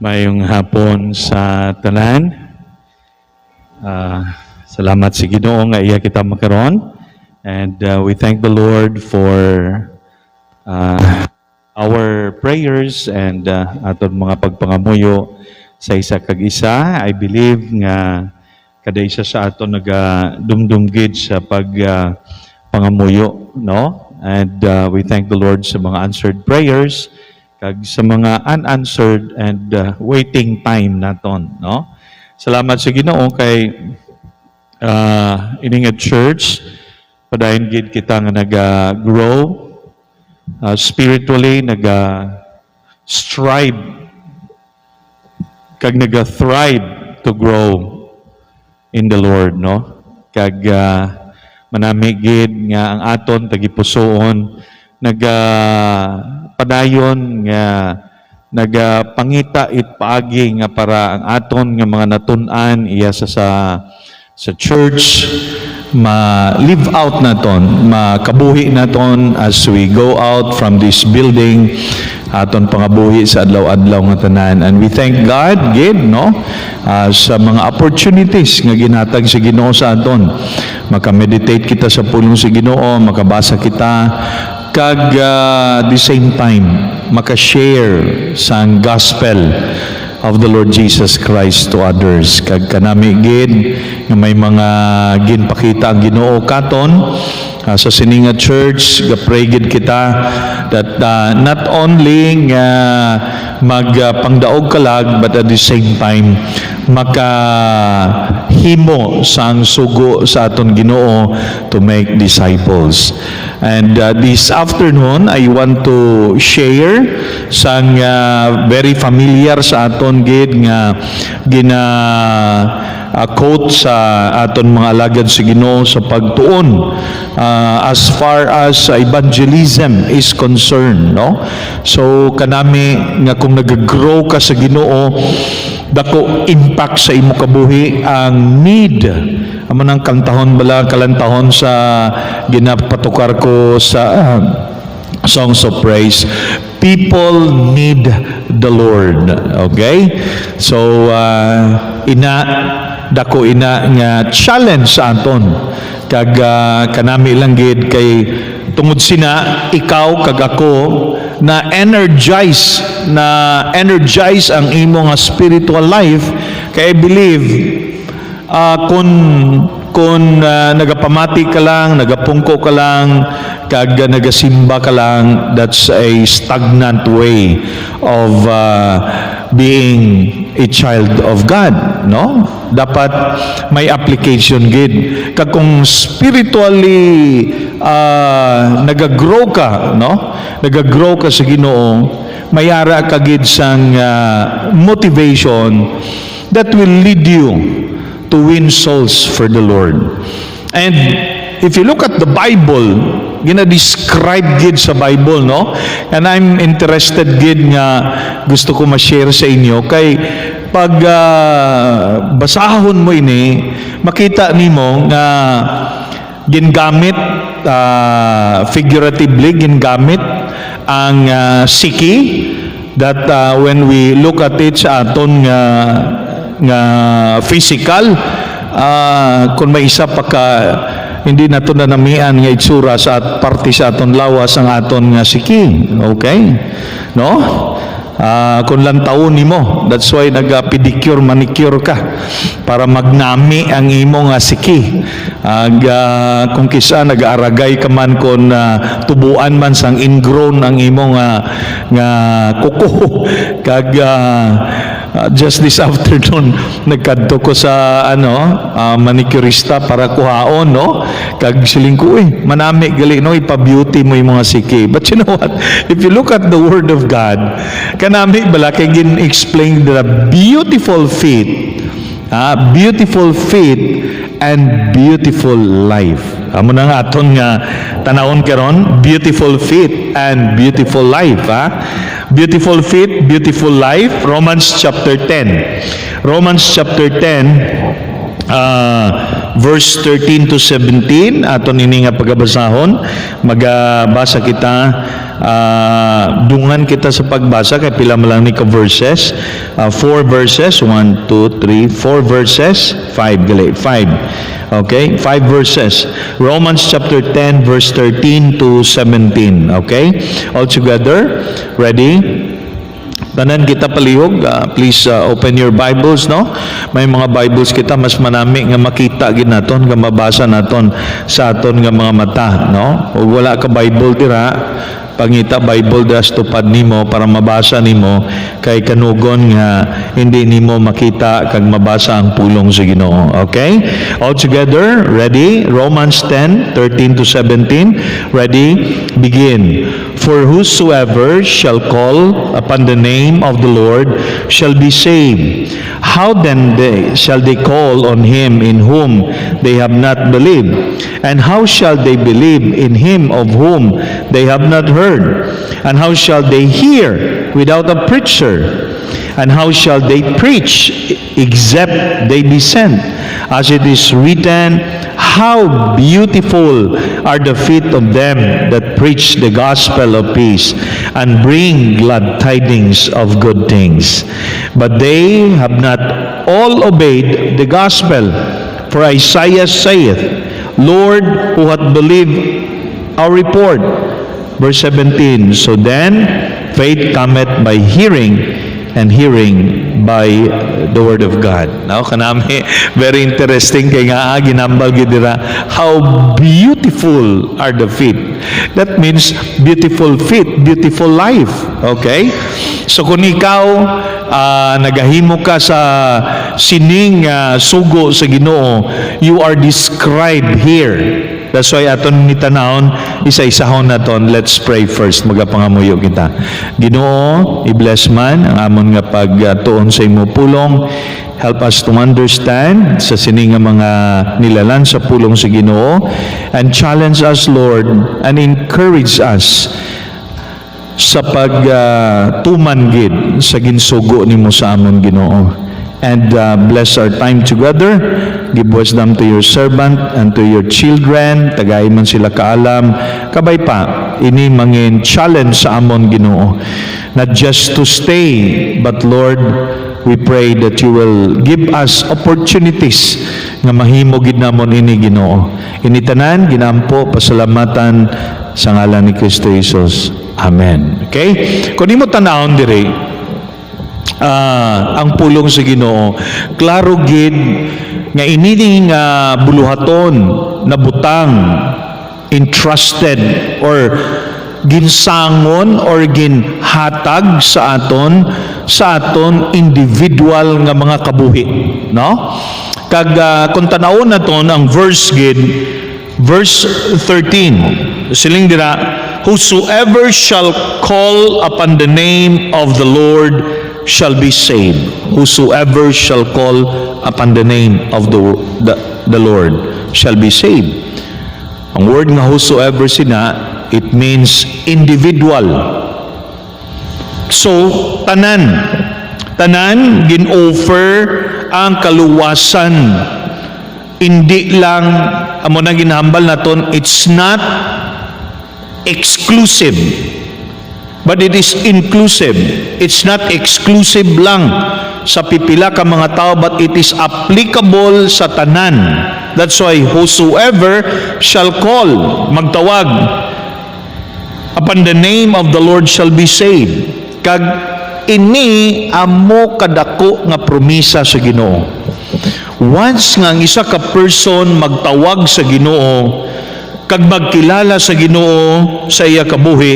Mayong hapon sa tanan. Salamat sa Ginoo nga iya kita makaron. And we thank the Lord for our prayers and aton mga pagpangamuyo sa isa kag isa. I believe nga kada isa sa aton nagadumdumgid sa pangamuyo, no? And we thank the Lord sa mga answered prayers kag sa mga unanswered and waiting time naton, no? Salamat sa Ginoo kay ining church padayon gid kita nga naga-grow spiritually, naga-strive kag naga-thrive to grow in the Lord, no? Kag manami gid nga ang aton tagipusoon padayon nga nagapangita paagi nga para ang aton nga mga natun-an iya sa church ma-live out naton, makabuhi naton as we go out from this building aton pangabuhi sa adlaw-adlaw nga tanan. And we thank God gid, no, sa mga opportunities nga ginhatag sa Ginoo sa aton. Maka-meditate kita sa pulong sa Ginoo, makabasa kita kag the same time maka-share sa gospel of the Lord Jesus Christ to others. Kag kanami gid nga may mga ginpakita ang Ginoo katon sa Sininga Church, ga-pray gid kita that not only nga magpangdaog kalag but at the same time makahimo sang sugo sa aton Ginoo to make disciples. And this afternoon I want to share sang very familiar sa aton gid nga quote sa aton mga alagad sa Ginoo sa pagtuon as far as evangelism is concerned, no? So kanami nga kung nag-grow ka sa Ginoo, dako impact sa imo kabuhi ang need amo nang kalantahon sa ginapatukar ko sa songs of praise. People need the Lord. Okay? So dako nga challenge sa aton kag kanami lang gid kay tungod sina ikaw kag ako na energize ang imo nga spiritual life. Kay I believe kung nagapamati ka lang, nagapungko ka lang, kag nagasimba ka lang, that's a stagnant way of being a child of God, no? Dapat may application gid. Kag kung spiritually nagagrow ka, no? Nagagrow ka sa Ginoo, mayara ka gid sang motivation that will lead you to win souls for the Lord. And if you look at the Bible, gina-describe gid sa Bible, no? And I'm interested gid nga gusto ko ma-share sa inyo kay pag basahon mo ini, makita nimo nga gingamit figuratively gingamit ang siki that when we look at it sa aton nga physical, kung may isa pa ka hindi nato na namian nga itsura sa parte sa aton lawas ang aton nga siki. Okay? No? Kung lantaon nimo, that's why nag-pedicure, manicure ka para magnami ang imo nga siki. Kung kisa nag-aragay ka man kung tubuan man sang ingrown ang imo nga kuko. Kag just this afternoon nagkadto ko sa manicurista para kuhaon, no? Kag siling ko, manami gali, no, ipa-beauty mo yung mga siki. But you know what, if you look at the Word of God, kanami bala kay gin-explain the beautiful feet and beautiful life. Amo na nga aton nga tanawon karon, beautiful feet and beautiful life, Beautiful feet, beautiful life. Romans chapter 10. Romans chapter 10 verse 13 to 17 aton ini nga pagabasahon. Magabasa kita, dungan kita sa pagbasa kay pila man lang ni ka verses. 4 verses, 1 2 3 4 verses, 5 gali 5. Okay, 5 verses. Romans chapter 10 verse 13 to 17. Okay, all together, ready? Tanan kita palihog, please open your Bibles, no? May mga Bibles kita mas manami nga makita gid naton, nga mabasa naton sa aton nga mga mata, no? Ug wala ka Bible dira, pangita Bible das tupad nimo para mabasa nimo kay kanugon nga hindi nimo makita kag mabasa ang pulong sa Ginoo. Okay? All together, ready? Romans 10:13 to 17. Ready? Begin. For whosoever shall call upon the name of the Lord shall be saved. How then shall they call on him in whom they have not believed? And how shall they believe in him of whom they have not heard? And how shall they hear without a preacher? And how shall they preach except they be sent? As it is written, how beautiful are the feet of them that preach the gospel of peace and bring glad tidings of good things. But they have not all obeyed the gospel. For Isaiah saith, Lord, who hath believed our report? Verse 17, so then faith cometh by hearing, and hearing by the word of God. Now, kanami, very interesting kay nga ginambal gidira, how beautiful are the feet. That means beautiful feet, beautiful life. Okay? So kung ikaw nagahimo ka sa sining sugo sa Ginoo, you are described here. That's why aton ni tanahon, isa-isahon naton. Let's pray first. Magapangamuyo kita. Ginoo, i-bless man ang amon nga pagtuon sa imo pulong. Help us to understand sa sining nga mga nilalan sa pulong sa Ginoo, and challenge us, Lord, and encourage us sa pagtuman gid sa ginsugo nimo sa amon, Ginoo. And bless our time together. Give wisdom to your servant and to your children. Tagay man sila kaalam. Kabay pa, ini mangin challenge sa amon, Ginoo. Not just to stay, but Lord, we pray that you will give us opportunities nga mahimo gid namon ini, Ginoo. Ini tanan ginampo pasalamatan sa ngalan ni Kristo Jesus. Amen. Okay? Kung imo tanawon diri, ang pulong sa Ginoo, klaro gid nga ini nga buluhaton na butang entrusted or ginsangon or ginhatag sa aton individual nga mga kabuhi, no? Kag kung tanawon naton ang verse gid, verse 13, siling dira, whosoever shall call upon the name of the Lord shall be saved. Whosoever shall call upon the name of the Lord shall be saved. Ang word nga whosoever sina, it means individual. So, tanan gin-offer ang kaluwasan. Hindi lang amo na ginhambal naton, it's not exclusive, but it is inclusive. It's not exclusive lang sa pipila ka mga tao, but it is applicable sa tanan. That's why whosoever shall call, magtawag upon the name of the Lord shall be saved. Kag ini amo kadako nga promisa sa Ginoo. Once nga ang isa ka person magtawag sa Ginoo, kag magkilala sa Ginoo sa iya kabuhi,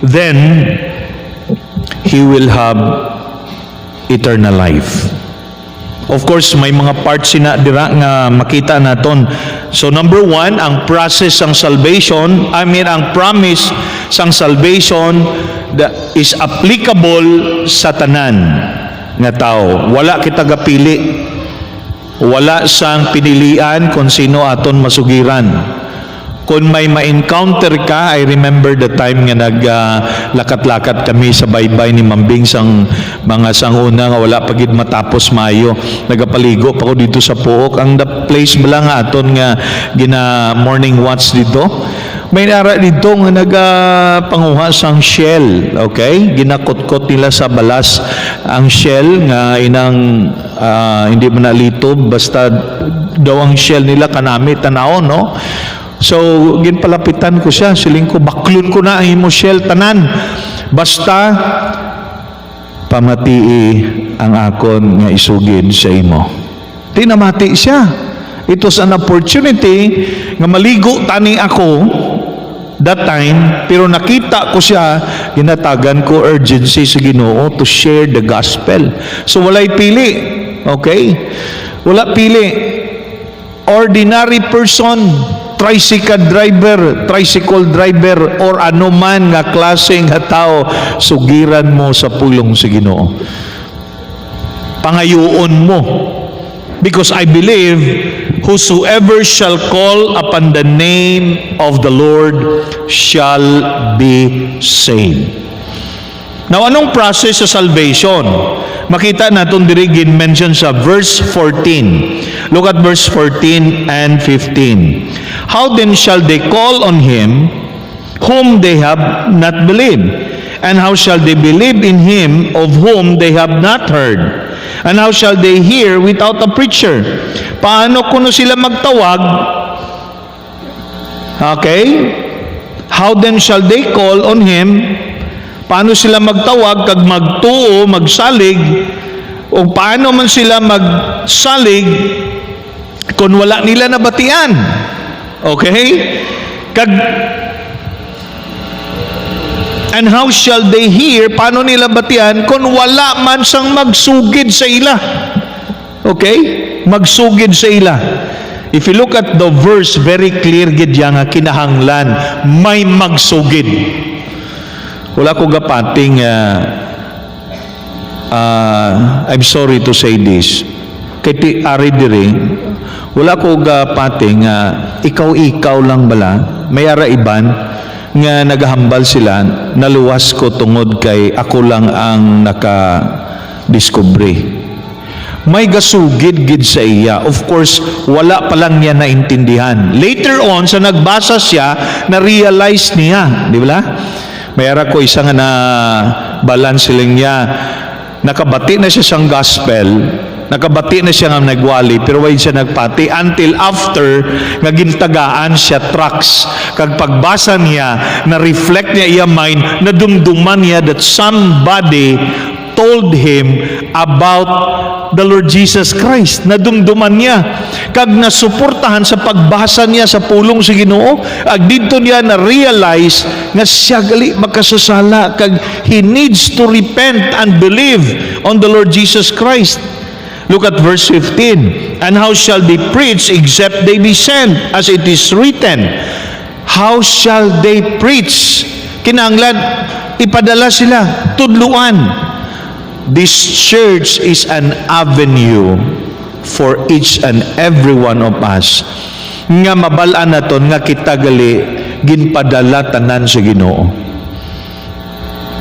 then he will have eternal life. Of course, may mga parts sina dira nga makita naton. So number 1, ang process ng salvation, ang promise sang salvation that is applicable sa tanan nga tao. Wala kita gapili. Wala sang pinilian kung sino aton masugiran. Kung may ma-encounter ka, I remember the time nga naglakat-lakat kami sa baybay ni Mambing sang mga sanguna nga wala pagid matapos Mayo. Nagapaligo pa ko dito sa Puok. Ang the place bala nga aton nga gina morning watch dito. May nara dito nga nagapanguha sang shell, okay? Ginakot-kot nila sa balas ang shell nga inang hindi man nalitob, basta daw ang shell nila kanami tanaw, no? So, ginpalapitan ko siya, siling ko, baklon ko na ang imo shell tanan. Basta, pamatii ang akon nga isugid sa imo. Tinamati siya. It was an opportunity nga maligo tani ako that time, pero nakita ko siya, ginatagan ko urgency sa Ginoo to share the gospel. So, walay pili. Okay? Wala pili. Ordinary person, tricycle driver, or anuman nga klaseng nga tao, sugiran mo sa pulong sa Ginoo. Pangayuon mo. Because I believe, whosoever shall call upon the name of the Lord shall be saved. Now, anong process sa salvation? Makita natin diri gin-mention sa verse 14. Look at verse 14 and 15. How then shall they call on him whom they have not believed? And how shall they believe in him of whom they have not heard? And how shall they hear without a preacher? Paano kuno sila magtawag? Okay? How then shall they call on him? Paano sila magtawag kag magtuo, magsalig? O paano man sila magsalig kung wala nila nabatian? Okay? And how shall they hear? Paano nila batian kung wala man sang magsugid sa ila? Okay? Magsugid sa ila. If you look at the verse, very clear gid yang kinahanglan, may magsugid. Wala ko gapating I'm sorry to say this. Kay ari diri, wala ko gapating ikaw lang bala, may ara iban nga nagahambal sila, naluwas ko tungod kay ako lang ang naka-discovery. May gasugid gid sa iya. Of course, wala pa lang niya naintindihan. Later on, sa nagbasa siya, na-realize niya. Di ba? Mayara ko isa nga na balance lang niya. Nakabati na siya sang gospel, nakabati na siya nga nagwali, pero why siya nagpati until after nga gintagaan siya tracks. Kag pagbasa niya, na-reflect niya iya mind, nadumduman niya that somebody told him about the Lord Jesus Christ. Nadumduman niya. Kag nasuportahan sa pagbasa niya sa pulong sa Ginoo, ag dito niya na-realize nga siya gali makasasala, kag he needs to repent and believe on the Lord Jesus Christ. Look at verse 15. And how shall they preach except they be sent? As it is written, how shall they preach? Kinahanglan, ipadala sila, tudluan. This church is an avenue for each and every one of us nga mabalaan naton nga kita gali ginpadala tanan sa Ginoo.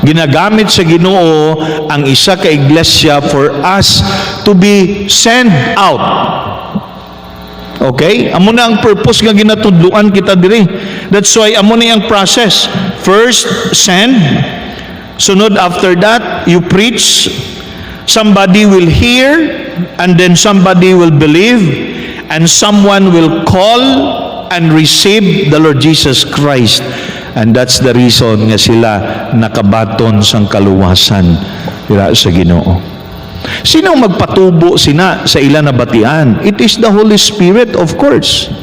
Ginagamit sa Ginoo ang isa ka iglesia for us to be sent out. Okay? Amo na ang purpose nga ginatudluan kita diri. That's why amo na ang process. First, send. Sunod after that, you preach, somebody will hear, and then somebody will believe, and someone will call and receive the Lord Jesus Christ. And that's the reason nga sila nakabaton sang kaluwasan dira sa Ginoo. Sino magpatubo sina sa ila nabatian? It is the Holy Spirit, of course.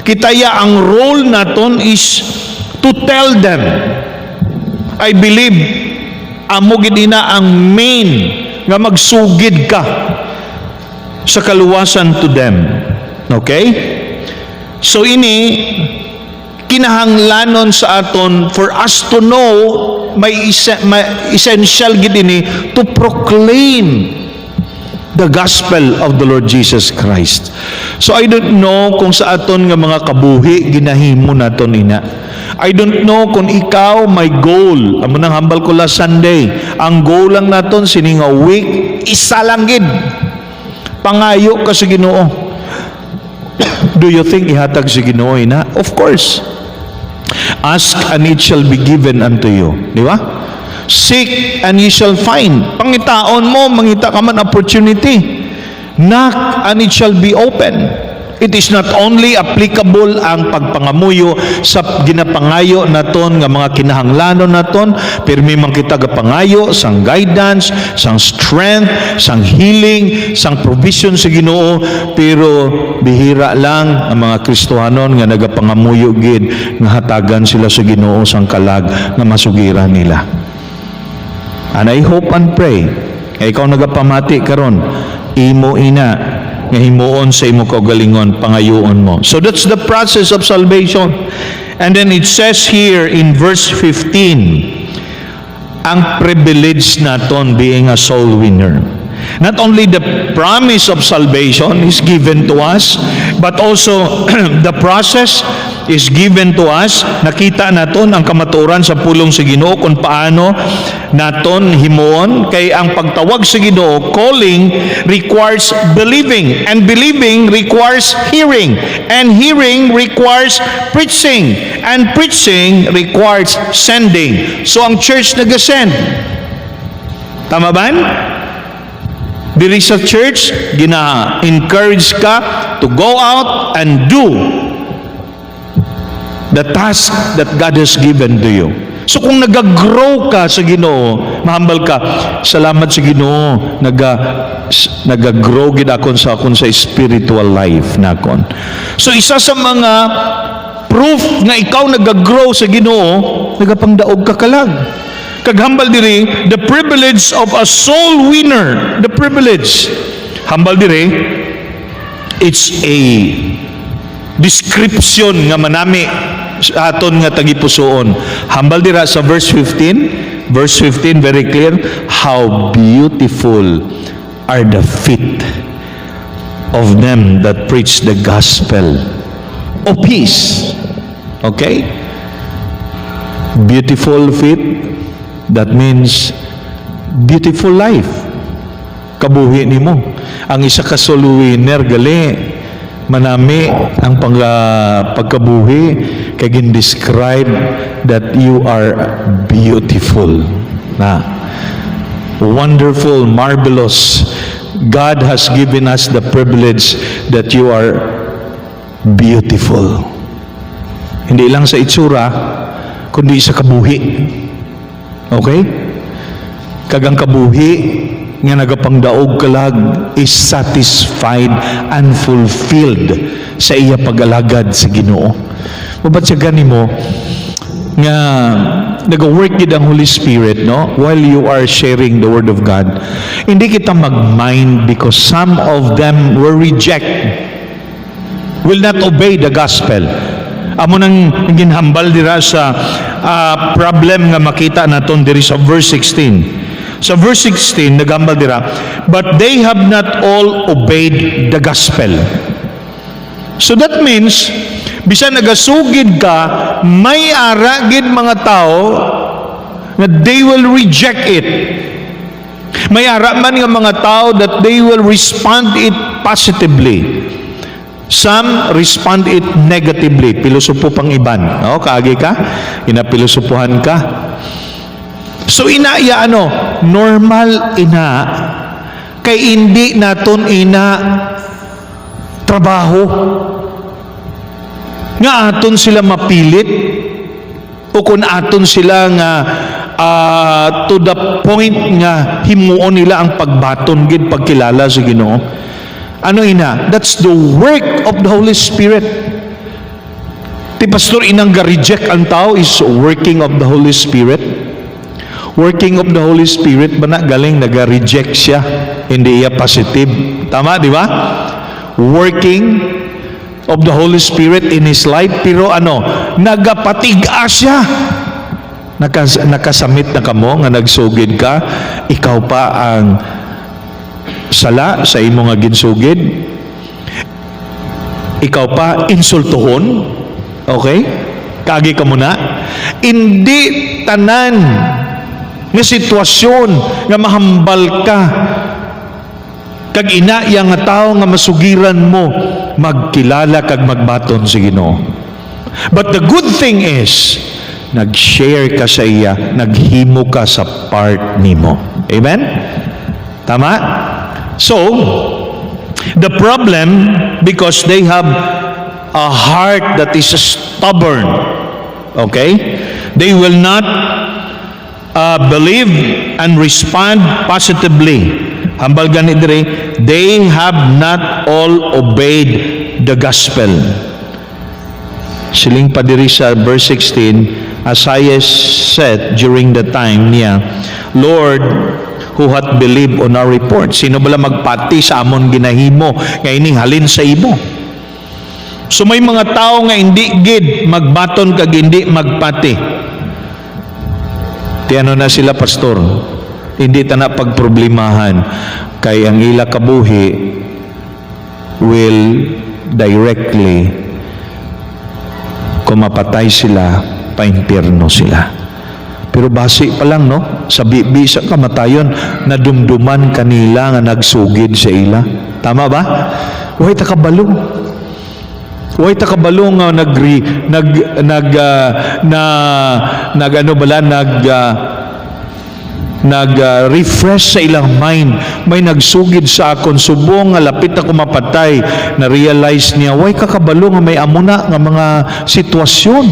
Kitaya ang role naton is to tell them. I believe amo gid ina ang main nga magsugid ka sa kaluwasan to them. Okay? So ini kinahanglanon sa aton for us to know, may essential gid ini to proclaim the gospel of the Lord Jesus Christ. So I don't know kung sa aton nga mga kabuhi ginahimo naton ina. I don't know kung ikaw may goal. Amo nang hambal ko last Sunday. Ang goal lang naton sining nga week isa lang gid. Pangayo ka sa Ginoo. Do you think ihatag sa Ginoo ina? Of course. Ask and it shall be given unto you. Di ba? Seek and ye shall find. Pangitaon mo, mangita ka man opportunity. Knock and it shall be open. It is not only applicable ang pagpangamuyo sa ginapangayo naton nga mga kinahanglanon naton, pero may man kita gapangayo sang guidance, sang strength, sang healing, sang provision sa Ginoo, pero bihira lang ang mga Kristohanon nga nagapangamuyo gid nga hatagan sila sa Ginoo sang kalag nga masugiran nila. And I hope and pray ikaw nagapamati karon, imo ina nga himuon sa imo kaugalingon, pangayoon mo. So that's the process of salvation. And then it says here in verse 15, ang privilege naton being a soul winner. Not only the promise of salvation is given to us, but also the process is given to us. Nakita naton ang kamatuoran sa pulong sa Ginoo kung paano naton himuon, kay ang pagtawag sa Ginoo, calling requires believing, and believing requires hearing, and hearing requires preaching, and preaching requires sending. So ang church nag-send. Tama ba? Diri sa church, gina-encourage ka to go out and do the task that God has given to you. So kung nag-grow ka sa Ginoo, mahambal ka, salamat sa Ginoo, nag-grow gid akon sa spiritual life nakon. So isa sa mga proof nga ikaw nag-grow sa Ginoo, nagapangdaog ka kalag. Kaghambal diri, the privilege of a soul winner, the privilege. Hambal diri, it's a description nga manami aton nga tagipusoon. Hambal dira sa verse 15 very clear, how beautiful are the feet of them that preach the gospel of peace. Okay? Beautiful feet, that means beautiful life. Kabuhi nimo. Ang isa ka soul winner gali manami ang pagkabuhi kay gin-describe that you are beautiful. Na wonderful, marvelous. God has given us the privilege that you are beautiful. Hindi lang sa itsura, kundi sa kabuhi. Okay? Kagang kabuhi nga nagapangdaog kalag is satisfied and fulfilled sa iya pag-alagad sa Ginoo. Mabat siya ganimo nga nag-work gid ang Holy Spirit, no, while you are sharing the Word of God. Hindi kita mag-mind because some of them will not obey the gospel. Amo nang ginhambal dira sa problem nga makita naton diri sa verse 16. Sa verse 16 naghambal dira, but they have not all obeyed the gospel. So that means bisan nagasugid ka, may ara gid mga tao na they will reject it. May ara man nga mga tao that they will respond it positively. Some respond it negatively. Pilosopo pang iban. No? Kaagi ka, inapilosopuhan ka. So ina normal ina, kay hindi naton ina trabaho. Nga aton sila mapilit, o kung aton sila nga to the point nga himuon nila ang pagbaton gid pagkilala sa Ginoo. Ano ina? That's the work of the Holy Spirit. Ti pastor inang ga-reject ang tao is working of the Holy Spirit. Working of the Holy Spirit ba na galing naga-reject siya, hindi iya positive. Tama, di ba? Working of the Holy Spirit in his life, pero nagapatiga siya. Nakasamit na kamo nga nagsugid ka, ikaw pa ang sala sa imo nga ginsugid. Ikaw pa insultuhon. Okay? Kagi ka muna. Hindi tanan nga sitwasyon nga mahambal ka kag inaya nga tao nga masugiran mo, magkilala kag magbaton sa Ginoo. But the good thing is, nag-share ka sa iya, naghimo ka sa part nimo. Amen? Tama? So, the problem, because they have a heart that is stubborn, okay? They will not believe and respond positively. Hambal gani dire, they have not all obeyed the gospel. Siling pa diri sa verse 16, Isaiah said during the time niya, Lord, who hath believed on our report? Sino bala magpati sa amon ginahimo nga ining halin sa imo? So may mga tao nga hindi gid magbaton kag hindi magpati. Tiano na sila, pastor? Hindi ta na pagproblemahan kay ang ila kabuhi will directly kung mapatay sila, pa-impyerno sila. Pero base pa lang, no? Sa bibi sa kamatayon, nadumduman kanila nga nagsugid sa ila. Tama ba? Huwag takabalo. Huwag takabalo nga nag-refresh sa ilang mind. May nagsugid sa akon subong nga lapit ako mapatay, na realize niya way kakabalo nga may amuna nga mga sitwasyon.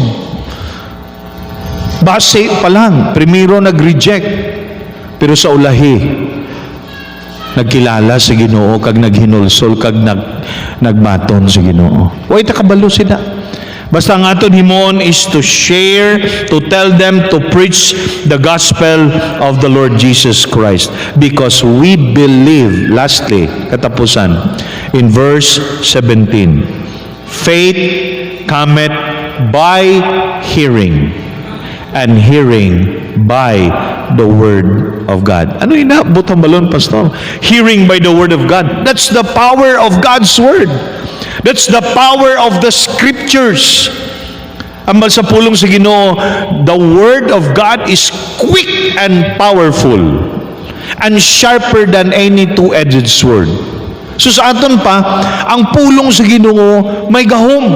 Base pa lang, primero nag-reject, pero sa ulahi nagkilala sa Ginoo kag naghinulsol kag nagbaton sa Ginoo. Way takabalo sila. Basta ang aton himon is to share, to tell them, to preach the gospel of the Lord Jesus Christ. Because we believe, lastly, katapusan, in verse 17, faith cometh by hearing, and hearing by the word of God. Ano inaabot ang balon, pastor? Hearing by the word of God. That's the power of God's word. That's the power of the scriptures. Ambal sa pulong sa Ginoo, the word of God is quick and powerful and sharper than any two-edged sword. So sa aton pa, ang pulong sa Ginoo may gahom.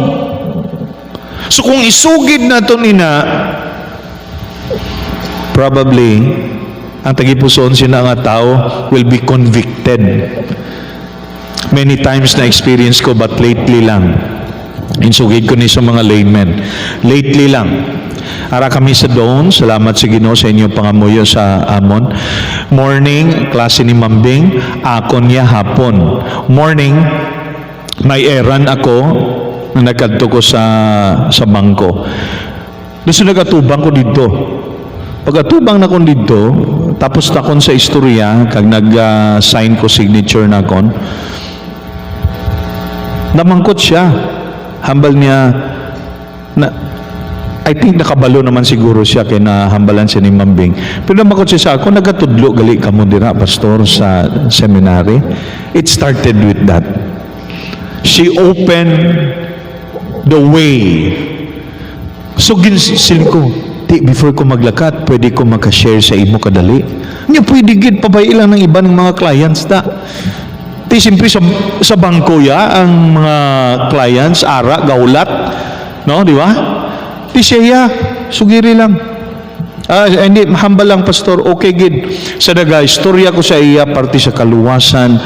So kung isugid naton ina, probably ang tagipusoon sina nga tao will be convicted. Many times na experience ko, but lately lang. Insugid ko ni sa mga laymen. Lately lang. Ara kami sa doon, salamat sa Ginoo sa inyong pangamuyo sa amon. Morning, klase ni Mambing, akon niya hapon. Morning, may errand ako na nagkadto ko sa bangko. Gusto nagatubang ko dito. Pag-atubang na kon dito, tapos na kon sa istorya, kag nag-sign ko signature na kon, namangkot siya. Hambal niya, I think nakabalo naman siguro siya kaya nahambalan siya ni Mambing. Pero namangkot siya sa ako, nagatudlo, gali ka mo dira, pastor, sa seminary. It started with that. She opened the way. So, ginsiling ko, before ko maglakat, pwede ko makashare sa imo kadali. Nga pwede gid pabay ilang ng iba ng mga clients ta. Siyempre sa bangko ang mga clients, ara, gaulat, no, di ba? Siya, sugiri lang. Hindi, mahambal lang, pastor, okay, gid. Sa daga, istorya ko sa iya, parte sa kaluwasan,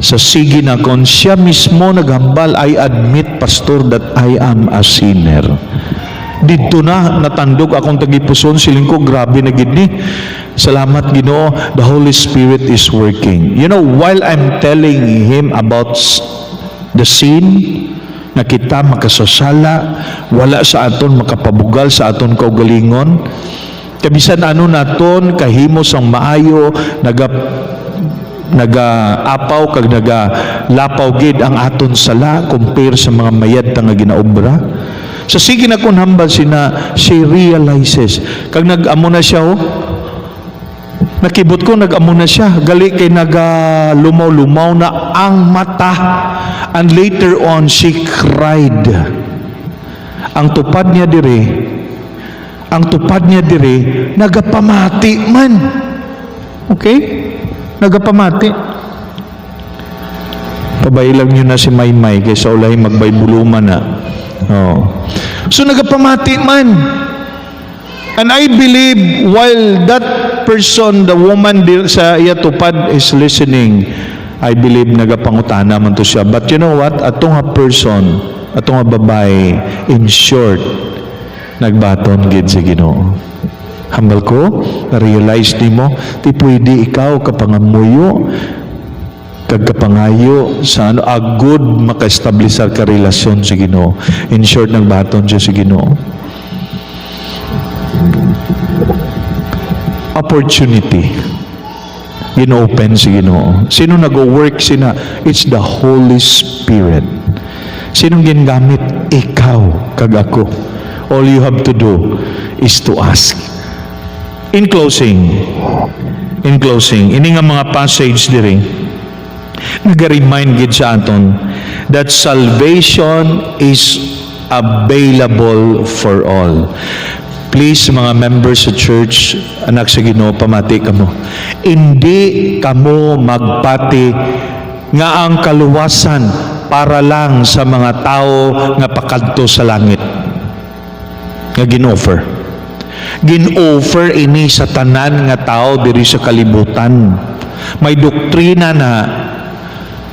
sa sige na kon, siya mismo naghambal, I admit, pastor, that I am a sinner. Dito na natandog akong tagipuson, siling ko grabe na gid ni. Salamat Ginoo, the Holy Spirit is working. You know, while I'm telling him about the sin na kita makasasala, wala sa aton makapabugal sa aton kaugalingon, kabisan ano naton kahimos ang maayo, naga-apaw kag naga-lapaw gid ang aton sala compare sa mga mayad nga ginaobra. So sige na kung hambal she realizes. Kag nag-amo na siya, Nakibot ko, nag-amo na siya. Gali kay lumaw-lumaw na ang mata. And later on, she cried. Ang tupad niya dire, nagapamati man. Okay? Nagapamati. Pabailang nyo na si Maymay kaysa ulay magbaybuluman na. Oh. So nagapamati man. And I believe while that person, the woman sa iya tupad is listening, I believe nagapangutana man to siya. But you know what? Atong nga person, atong nga babae, in short, nagbaton gid sa Ginoo. Hambal ko, na-realize ni mo, ti pwede ikaw kapangamuyo, kagkapangayo sa a good maka-establish ka relasyon sa Ginoo. In short, nagbaton siya sa Ginoo. Opportunity. Gino-open si Ginoo. Sino nag-work sina? It's the Holy Spirit. Sinong gingamit? Ikaw, kag ako. All you have to do is to ask. In closing, ini nga mga passage diri, nag-remind gid sa aton that salvation is available for all. Please, mga members sa church, anak sa Ginoo, pamati kamo. Hindi kamo magpati nga ang kaluwasan para lang sa mga tao nga pakadto sa langit. Nga gin-offer. Gin-offer ini sa tanan nga tao diri sa kalibutan. May doktrina na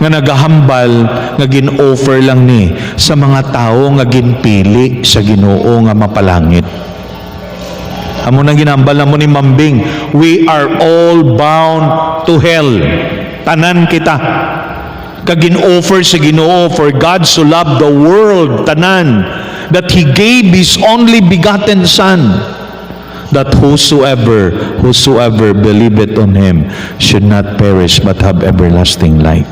nga nagahambal nga gin-offer lang ni sa mga tao nga ginpili sa Ginoo nga mapalangit. Amo nang ginambal na mo ni Mambing, we are all bound to hell. Tanan kita. Kagin-offer sa Ginoo, for God so loved the world, tanan, that He gave His only begotten Son, that whosoever believeth on Him should not perish but have everlasting life.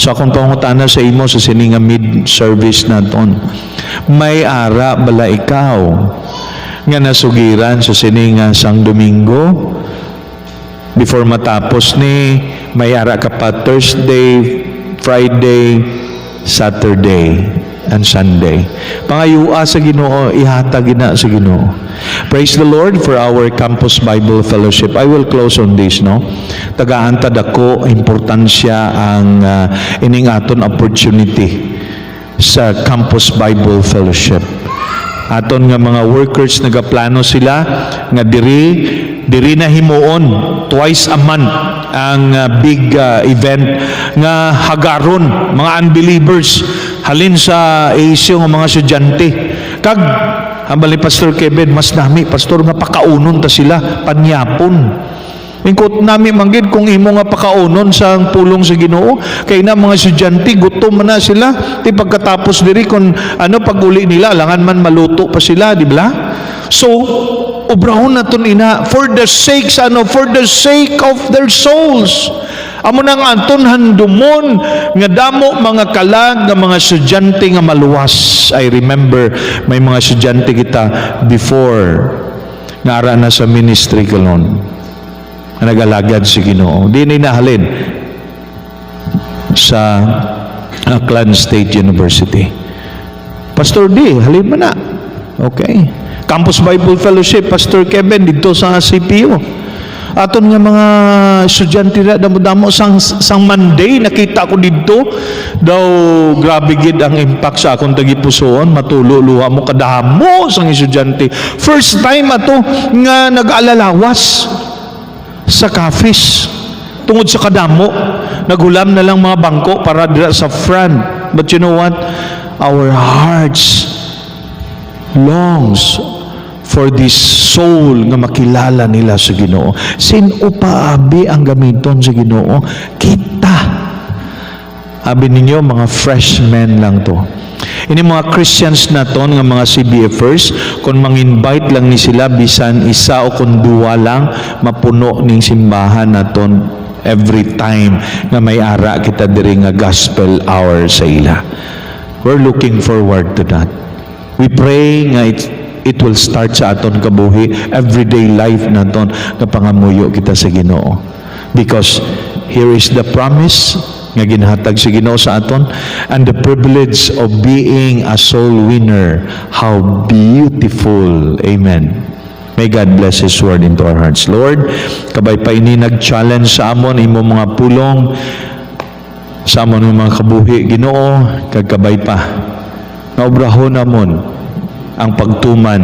So akong pangutana sa imo sa sininga mid-service naton, may ara bala ikaw nga nasugiran sa sininga sang Domingo before matapos ni may ara ka pa Thursday, Friday, Saturday and Sunday. Pangayua sa Ginoo, ihatag ina sa Ginoo. Praise the Lord for our Campus Bible Fellowship. I will close on this, no? Tagaantad ako importansya ang ining aton opportunity sa Campus Bible Fellowship. Aton nga mga workers nagaplano sila nga diri na himuon twice a month ang big event nga hagaron mga unbelievers halin sa Asia nga mga estudyante. Kag hambal ni Pastor Kevin, mas nami pastor nga pakaunon ta sila panyapon. Ingkot nami manggid kung imo nga pakaunon sa pulong sa Ginoo kay na mga estudyante gutom na sila ti pagkatapos diri kon pag-uli nila langan man maluto pa sila, di ba? So ubrahon naton ina for the sake of their souls. Amo nang anton handumon nga damo mga kalag nga mga estudyante nga maluwas. I remember may mga estudyante kita before nga ara na sa ministry kalon. Nagalagad si Ginoo. Di na inahalin sa Aklan State University. Pastor D, halin mo na. Okay. Campus Bible Fellowship, Pastor Kevin, dito sa CPU. Aton nga mga estudyante na damo-damo sang Monday, nakita ko dito, daw grabe gid ang impact sa akong tagipusoon, matululuha mo kadamo sang estudyante. First time ato nga nag-alalawas sa cafes tungod sa kadamo, naghulam na lang mga bangko para dira sa front. But you know what, our hearts longs for this soul nga makilala nila sa Ginoo. Sin upaabi ang gamiton sa Ginoo? Kita. Abi ninyo, mga freshmen lang to. Ini mga Christians na to, nga mga CBFers, kung mang-invite lang ni sila, bisan isa o kung duwa lang, mapuno ning simbahan na to every time nga may ara kita diri nga gospel hour sa ila. We're looking forward to that. We pray nga it will start sa aton kabuhi, everyday life naton nga pangamuyo kita sa Ginoo. Because here is the promise nga ginhatag sa Ginoo sa aton, and the privilege of being a soul winner. How beautiful. Amen. May God bless His word into our hearts. Lord, kabay pa ini nag-challenge sa amon, imo mga pulong, sa amon mga kabuhi, Ginoo, kagkabay pa. Naobrahon namon ang pagtuman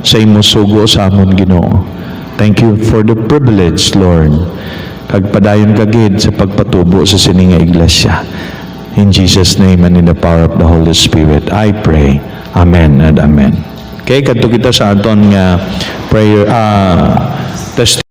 sa imo sugo sa amon, Ginoo. Thank you for the privilege, Lord. Kagpadayon kagid sa pagpatubo sa sininga iglesia. In Jesus' name and in the power of the Holy Spirit, I pray. Amen and amen. Okay, kadto kita sa aton nga prayer testimony.